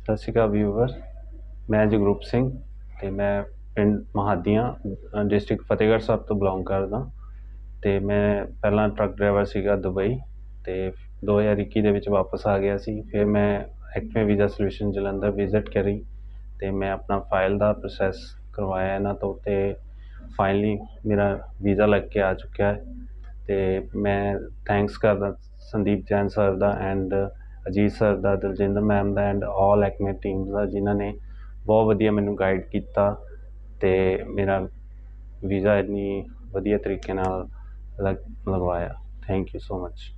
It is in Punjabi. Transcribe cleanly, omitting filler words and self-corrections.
ਸਤਿ ਸ਼੍ਰੀ ਅਕਾਲ ਵੀਵਰ, ਮੈਂ ਜਗਰੂਪ ਸਿੰਘ ਤੇ ਮੈਂ ਪਿੰਡ ਮਹਾਦੀਆਂ ਡਿਸਟ੍ਰਿਕਟ ਫਤਿਹਗੜ੍ਹ ਸਾਹਿਬ ਤੋਂ ਬਿਲੋਂਗ ਕਰਦਾ। ਤੇ ਮੈਂ ਪਹਿਲਾਂ ਟਰੱਕ ਡਰਾਈਵਰ ਸੀਗਾ ਦੁਬਈ, ਤੇ 2021 ਦੇ ਵਿੱਚ ਵਾਪਸ ਆ ਗਿਆ ਸੀ। ਫਿਰ ਮੈਂ Acme visa solution Jalandhar visit ਕਰੀ ਤੇ ਮੈਂ ਆਪਣਾ ਫਾਈਲ ਦਾ ਪ੍ਰੋਸੈਸ ਕਰਵਾਇਆ ਇਹਨਾਂ ਤੋਂ, ਤੇ ਫਾਈਨਲੀ ਮੇਰਾ ਵੀਜ਼ਾ ਲੱਗ ਕੇ ਆ ਚੁੱਕਿਆ ਹੈ। ਤੇ ਮੈਂ ਥੈਂਕਸ ਕਰਦਾ ਸੰਦੀਪ ਜੈਨ ਸਰ ਦਾ ਐਂਡ ਅਜੀਤ ਸਰ ਦਾ, ਦਲਜਿੰਦਰ ਮੈਮ ਦਾ ਐਂਡ ਆਲ ਐਕਮੇ ਟੀਮ ਦਾ, ਜਿਨ੍ਹਾਂ ਨੇ ਬਹੁਤ ਵਧੀਆ ਮੈਨੂੰ ਗਾਈਡ ਕੀਤਾ ਤੇ ਮੇਰਾ ਵੀਜ਼ਾ ਇੰਨੀ ਵਧੀਆ ਤਰੀਕੇ ਨਾਲ ਲਗਵਾਇਆ। Thank you so much.